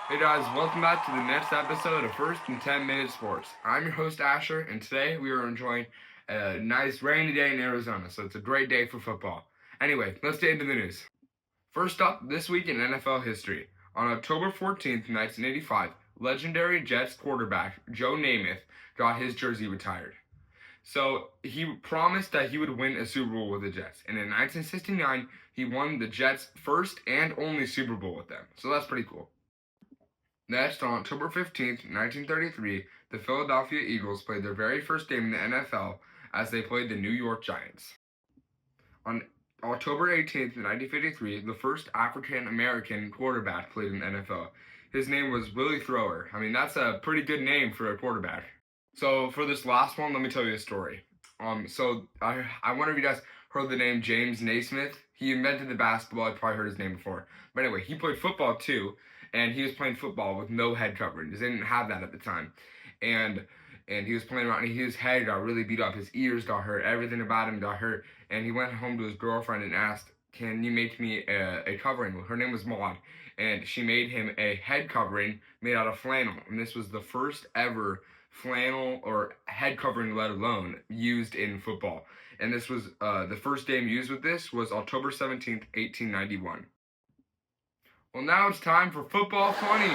Hey guys, welcome back to the next episode of First and 10 Minute Sports. I'm your host Asher, and today we are enjoying a nice rainy day in Arizona, so it's a great day for football. Anyway, let's get into the news. First up, this week in NFL history. On October 14th, 1985, legendary Jets quarterback Joe Namath got his jersey retired. So he promised that he would win a Super Bowl with the Jets, and in 1969, he won the Jets' first and only Super Bowl with them, so that's pretty cool. Next, on October 15th, 1933, the Philadelphia Eagles played their very first game in the NFL as they played the New York Giants. On October 18th, 1953, the first African American quarterback played in the NFL. His name was Willie Thrower. I mean, that's a pretty good name for a quarterback. So for this last one, let me tell you a story. I wonder if you guys heard the name James Naismith. He invented the basketball. You probably heard his name before. But anyway, he played football too, and he was playing football with no head covering. They didn't have that at the time, and he was playing around. And his head got really beat up. His ears got hurt. Everything about him got hurt. And he went home to his girlfriend and asked, "Can you make me a covering?" Her name was Maud, and she made him a head covering made out of flannel. And this was the first ever flannel or head covering, let alone used in football. And this was the first game used with this was October 17th, 1891. Well, now it's time for Football 20.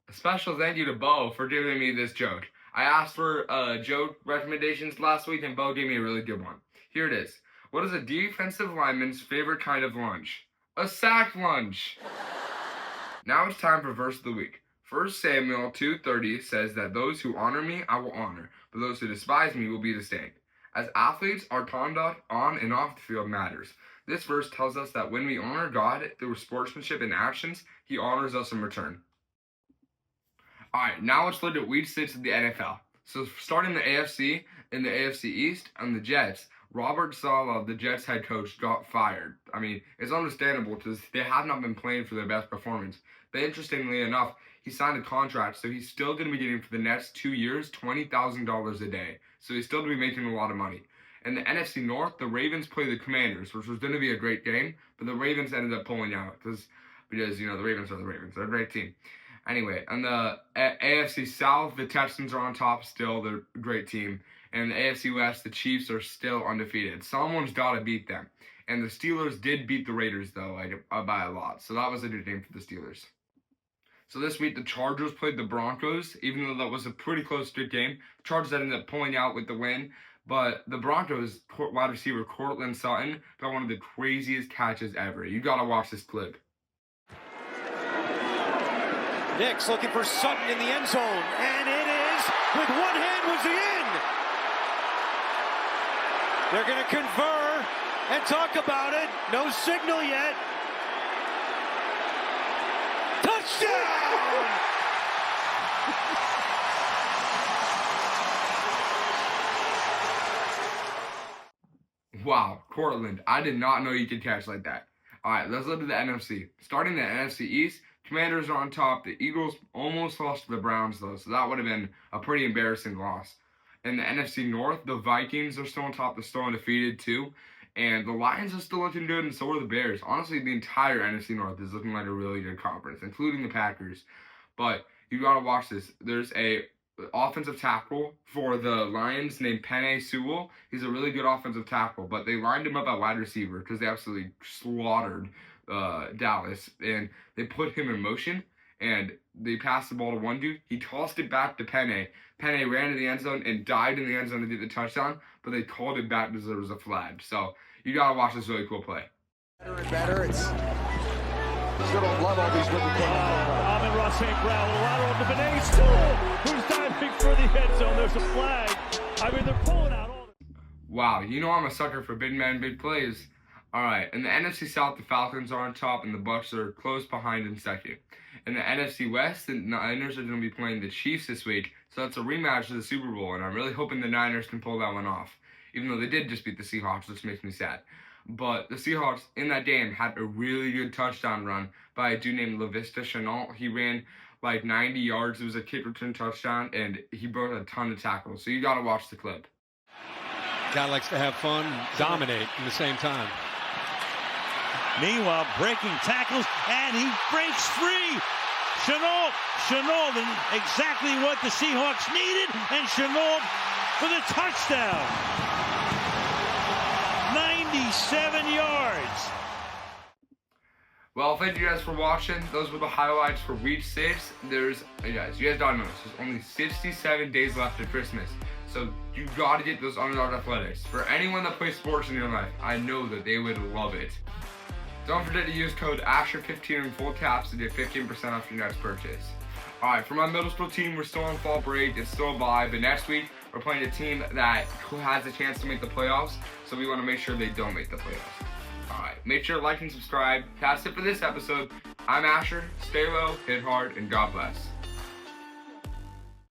A special thank you to Bo for giving me this joke. I asked for joke recommendations last week, and Bo gave me a really good one. Here it is. What is a defensive lineman's favorite kind of lunch? A sack lunch. Now it's time for verse of the week. 1 Samuel 2:30 says that those who honor me, I will honor, but those who despise me will be disdained. As athletes, our conduct on and off the field matters. This verse tells us that when we honor God through sportsmanship and actions, He honors us in return. Alright, now let's look at week 6 of the NFL. So starting the AFC, in the AFC East, and the Jets, Robert Saleh, the Jets head coach, got fired. I mean, it's understandable because they have not been playing for their best performance. But interestingly enough, he signed a contract, so he's still going to be getting for the next 2 years $20,000 a day. So he's still going to be making a lot of money. In the NFC North, the Ravens play the Commanders, which was going to be a great game, but the Ravens ended up pulling out because the Ravens are the Ravens. They're a great team. Anyway, on the AFC South, the Texans are on top still. They're a great team. And the AFC West, the Chiefs are still undefeated. Someone's got to beat them. And the Steelers did beat the Raiders, though, by a lot. So that was a good game for the Steelers. So this week, the Chargers played the Broncos, even though that was a pretty close, good game. The Chargers ended up pulling out with the win. But the Broncos wide receiver Courtland Sutton got one of the craziest catches ever. You got to watch this clip. Nix looking for Sutton in the end zone, and it is, with one hand, was he in? They're going to confer and talk about it. No signal yet. Touchdown! Wow, Courtland, I did not know you could catch like that. All right, let's look at the NFC. Starting the NFC East, Commanders are on top. The Eagles almost lost to the Browns, though, so that would have been a pretty embarrassing loss. In the NFC North, the Vikings are still on top. They're still undefeated, too. And the Lions are still looking good, and so are the Bears. Honestly, the entire NFC North is looking like a really good conference, including the Packers. But you got to watch this. There's a offensive tackle for the Lions named Penei Sewell. He's a really good offensive tackle, but they lined him up at wide receiver because they absolutely slaughtered Dallas, and they put him in motion, and they passed the ball to one dude. He tossed it back to Penei. Penei ran to the end zone and dived in the end zone to get the touchdown, but they called it back because there was a flag. So you got to watch this really cool play. Better and better. It's still don't love all these little things. Amon-Ra St. Brown with a lateral to Penei Sewell, who's diving for the end zone. There's a flag. I mean, they're pulling out all the... Wow, you know I'm a sucker for big men, big plays. All right, in the NFC South, the Falcons are on top, and the Bucs are close behind in second. In the NFC West, the Niners are going to be playing the Chiefs this week, so that's a rematch of the Super Bowl, and I'm really hoping the Niners can pull that one off, even though they did just beat the Seahawks, which makes me sad. But the Seahawks in that game had a really good touchdown run by a dude named Laviska Shenault. He ran like 90 yards. It was a kick return touchdown, and he broke a ton of tackles. So you got to watch the clip. Guy likes to have fun, dominate at the same time. Meanwhile, breaking tackles, and he breaks free. Shenault, exactly what the Seahawks needed, and Shenault for the touchdown. 97 yards. Well, thank you guys for watching. Those were the highlights for week 6. You guys don't know this. There's only 67 days left of Christmas. So you gotta get those Underdog Athletics. For anyone that plays sports in your life, I know that they would love it. Don't forget to use code ASHER15 in full caps to get 15% off your next purchase. Alright, for my middle school team, we're still on fall break. It's still a bye, but next week, we're playing a team that has a chance to make the playoffs. So we want to make sure they don't make the playoffs. Alright, make sure to like and subscribe. That's it for this episode. I'm Asher. Stay low, hit hard, and God bless.